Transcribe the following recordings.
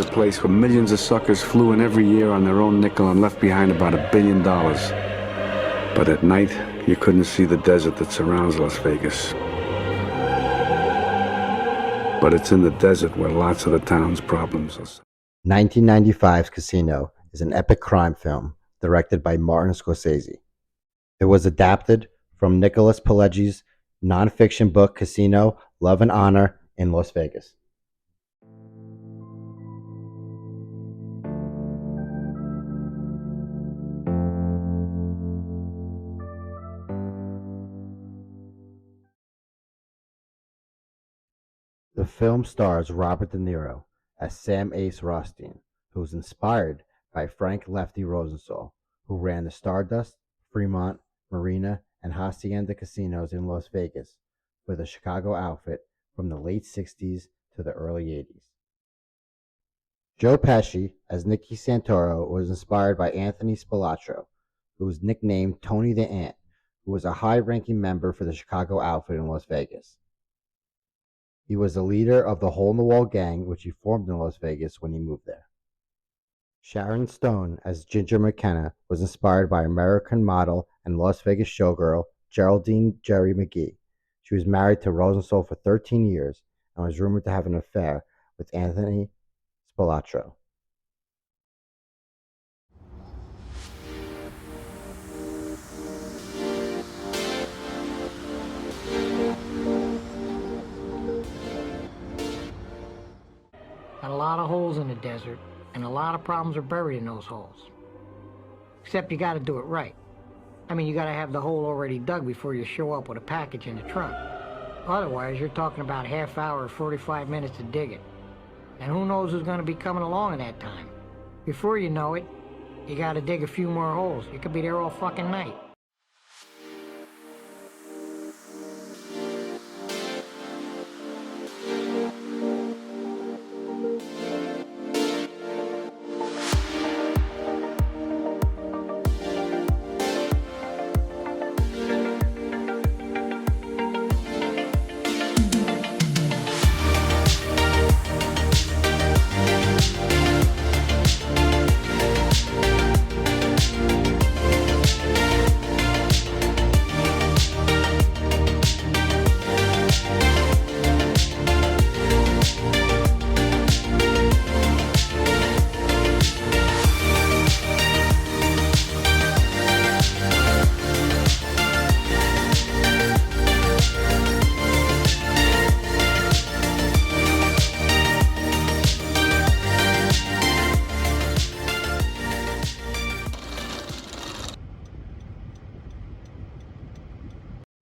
was a place where millions of suckers flew in every year on their own nickel and left behind about $1 billion. But at night, you couldn't see the desert that surrounds Las Vegas. But it's in the desert where lots of the town's problems are. 1995's Casino is an epic crime film directed by Martin Scorsese. It was adapted from Nicholas Pileggi's nonfiction book Casino, Love and Honor in Las Vegas. The film stars Robert De Niro as Sam Ace Rothstein, who was inspired by Frank Lefty Rosenthal, who ran the Stardust, Fremont, Marina, and Hacienda casinos in Las Vegas for the Chicago outfit from the late 60s to the early 80s. Joe Pesci as Nicky Santoro was inspired by Anthony Spilatro, who was nicknamed Tony the Ant, who was a high-ranking member for the Chicago outfit in Las Vegas. He was the leader of the Hole-in-the-Wall gang, which he formed in Las Vegas when he moved there. Sharon Stone as Ginger McKenna was inspired by American model and Las Vegas showgirl Geraldine Jerry McGee. She was married to Rosenthal for 13 years and was rumored to have an affair with Anthony Spilatro. Got a lot of holes in the desert, and a lot of problems are buried in those holes. Except you gotta do it right. I mean, you gotta have the hole already dug before you show up with a package in the trunk. Otherwise, you're talking about a half hour or 45 minutes to dig it. And who knows who's gonna be coming along in that time. Before you know it, you gotta dig a few more holes. You could be there all fucking night.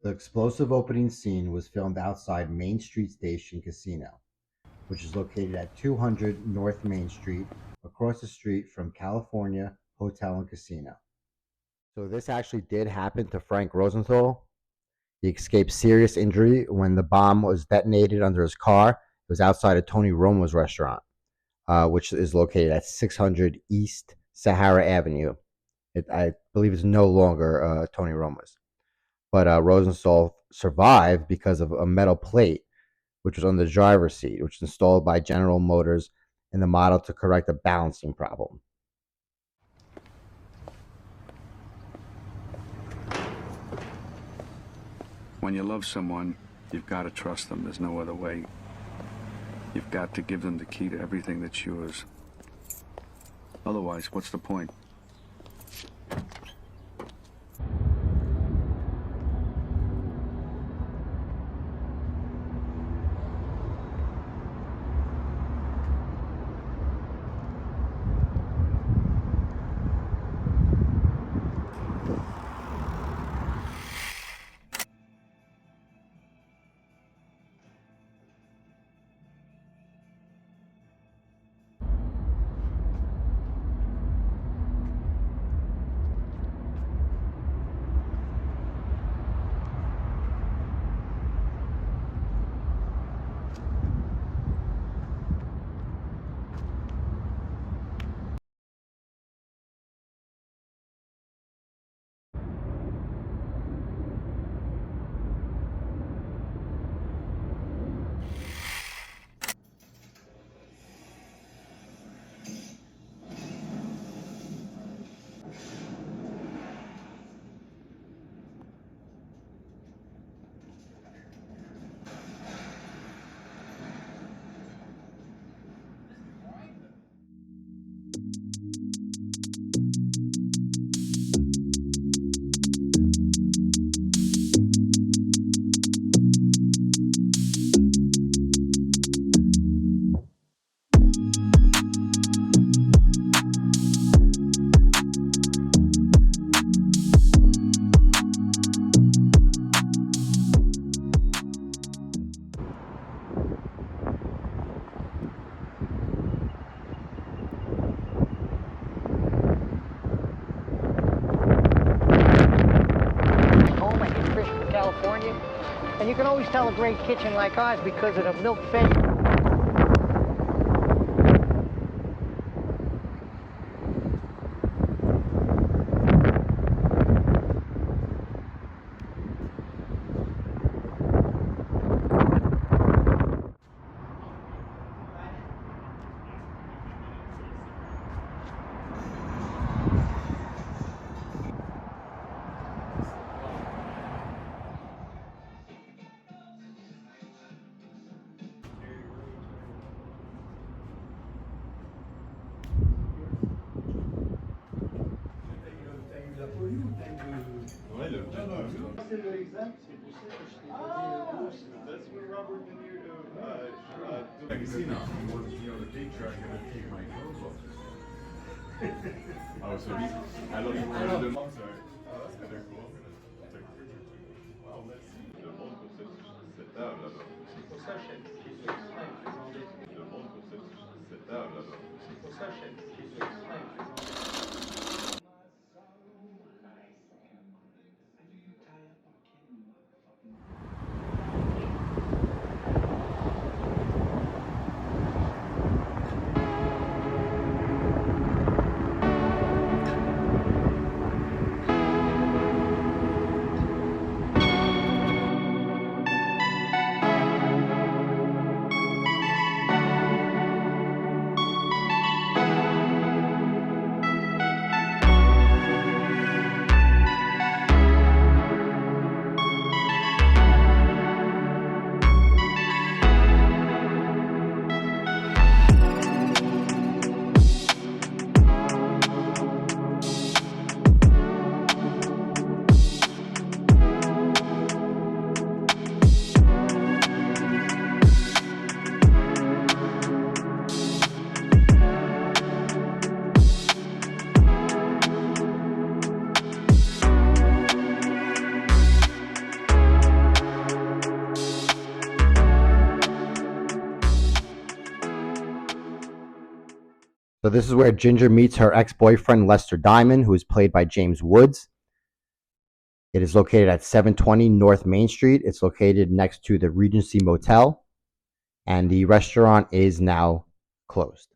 The explosive opening scene was filmed outside Main Street Station Casino, which is located at 200 North Main Street, across the street from California Hotel and Casino. So this actually did happen to Frank Rosenthal. He escaped serious injury when the bomb was detonated under his car. It was outside of Tony Romo's restaurant, which is located at 600 East Sahara Avenue. I believe it's no longer Tony Romo's. But Rosenthal survived because of a metal plate, which was on the driver's seat, which was installed by General Motors in the model to correct a balancing problem. When you love someone, you've got to trust them. There's no other way. You've got to give them the key to everything that's yours. Otherwise, what's the point? you can always tell a great kitchen like ours because of the milk fed. Oh, so he, I don't even know. I'm sorry. Oh, that's kind of cool. Wow, let's see. Le monde possède cette table là-bas. Le monde possède cette table là-bas. So this is where Ginger meets her ex-boyfriend, Lester Diamond, who is played by James Woods. It is located at 720 North Main Street. It's located next to the Regency Motel, and the restaurant is now closed.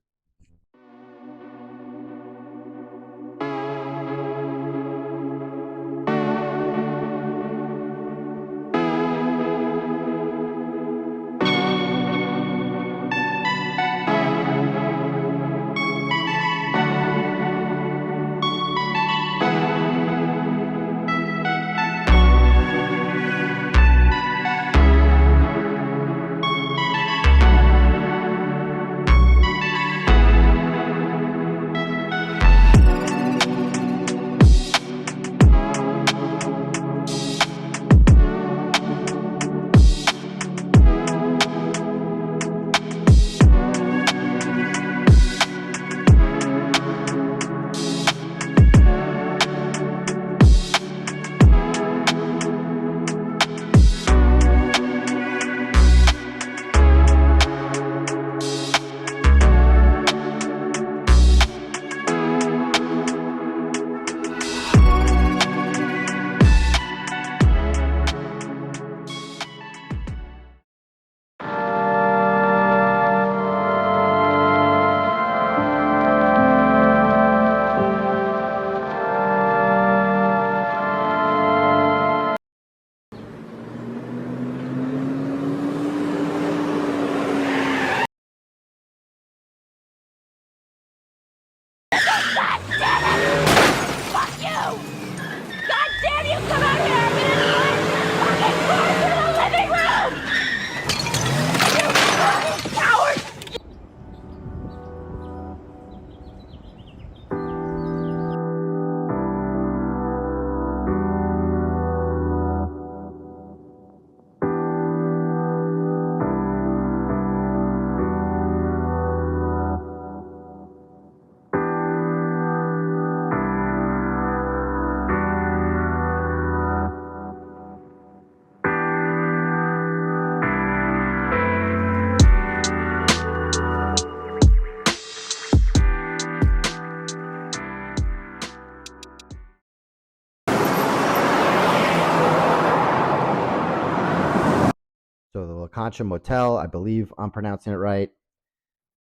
La Concha Motel, I believe I'm pronouncing it right,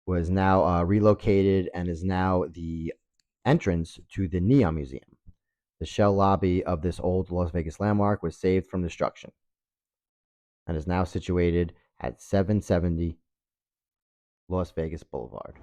was now relocated and is now the entrance to the Neon Museum. The shell lobby of this old Las Vegas landmark was saved from destruction and is now situated at 770 Las Vegas Boulevard.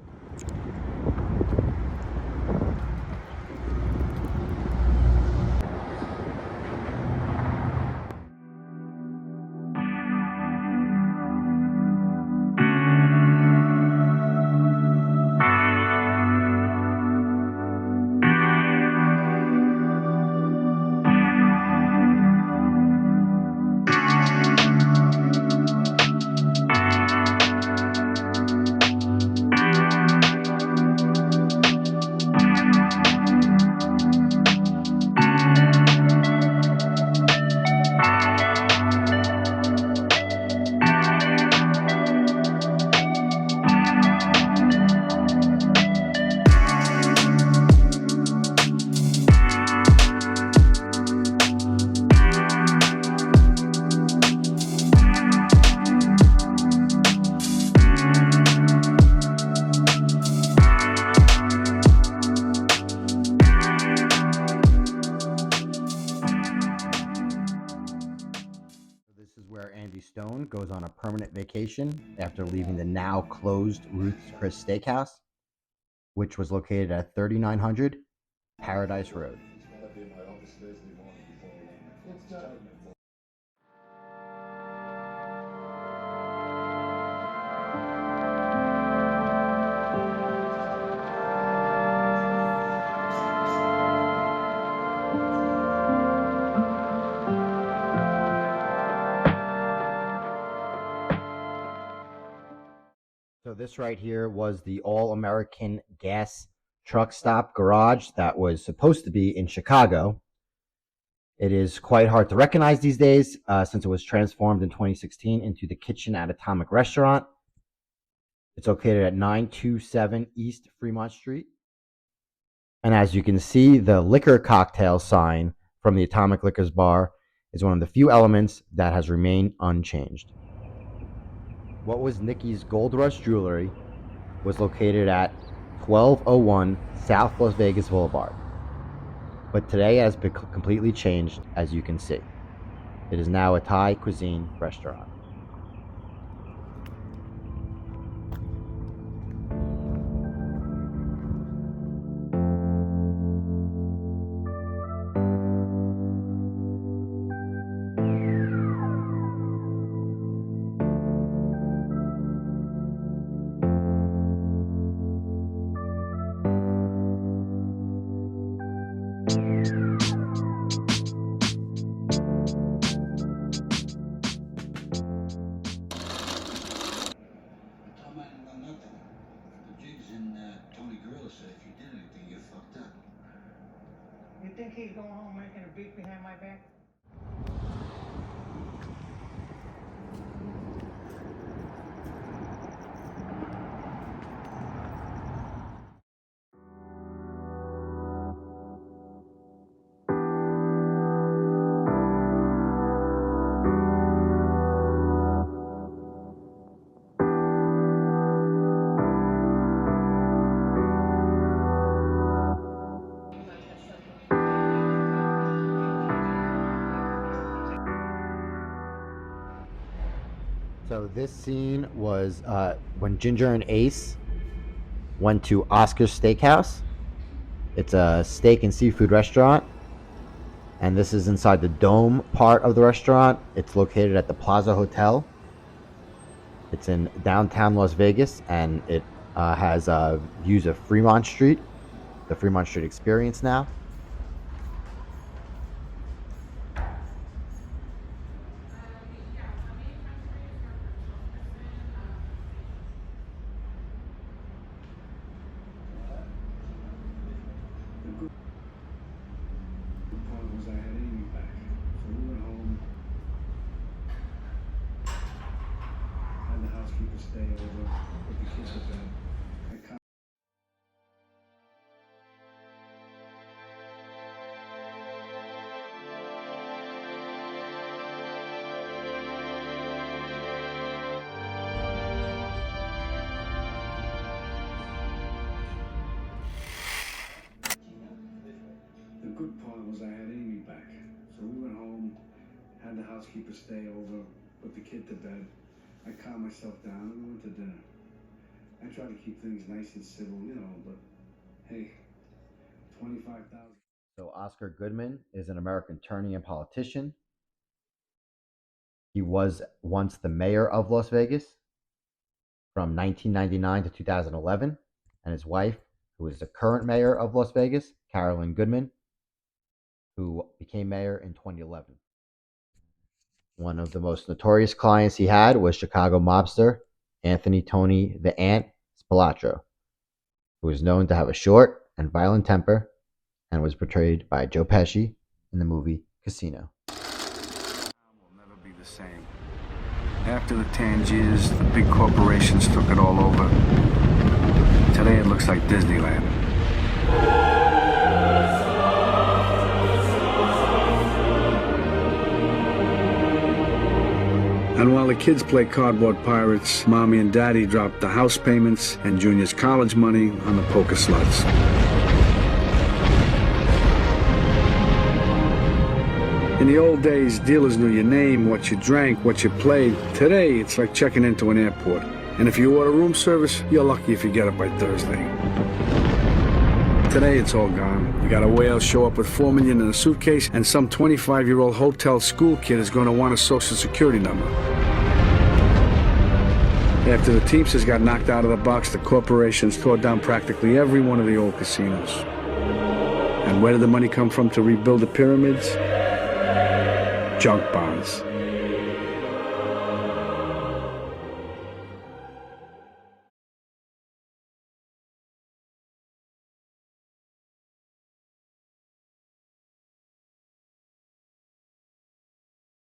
This is where Andy Stone goes on a permanent vacation after leaving the now closed Ruth's Chris Steakhouse, which was located at 3900 Paradise Road. So this right here was the All-American Gas Truck Stop Garage that was supposed to be in Chicago. It is quite hard to recognize these days since it was transformed in 2016 into the Kitchen at Atomic Restaurant. It's located at 927 East Fremont Street. And as you can see, the liquor cocktail sign from the Atomic Liquors Bar is one of the few elements that has remained unchanged. What was Nikki's Gold Rush Jewelry was located at 1201 South Las Vegas Boulevard. But today has been completely changed, as you can see. It is now a Thai cuisine restaurant. You think he's going home making a beat behind my back? So this scene was when Ginger and Ace went to Oscar's Steakhouse. It's a steak and seafood restaurant. And this is inside the dome part of the restaurant. It's located at the Plaza Hotel. It's in downtown Las Vegas, and it has views of Fremont Street, the Fremont Street Experience now. Was I had Amy back, so we went home. Had the housekeeper stay over, put the kids to bed. good part was I had Amy back. So we went home, had the housekeeper stay over, put the kid to bed. I calmed myself down and we went to dinner. I tried to keep things nice and civil, you know, but hey, 25,000. So Oscar Goodman is an American attorney and politician. He was once the mayor of Las Vegas from 1999 to 2011, and his wife, who is the current mayor of Las Vegas, Carolyn Goodman, who became mayor in 2011. One of the most notorious clients he had was Chicago mobster Anthony Tony the Ant Spilatro, who was known to have a short and violent temper and was portrayed by Joe Pesci in the movie Casino. Will never be the same. After the Tangiers, the big corporations took it all over. Today it looks like Disneyland. And while the kids play cardboard pirates, Mommy and Daddy drop the house payments and Junior's college money on the poker slots. In the old days, dealers knew your name, what you drank, what you played. Today, it's like checking into an airport. And if you order room service, you're lucky if you get it by Thursday. Today, it's all gone. You got a whale show up with $4 million in a suitcase, and some 25-year-old hotel school kid is going to want a social security number. After the Teamsters got knocked out of the box, the corporations tore down practically every one of the old casinos. And where did the money come from to rebuild the pyramids? Junk bonds.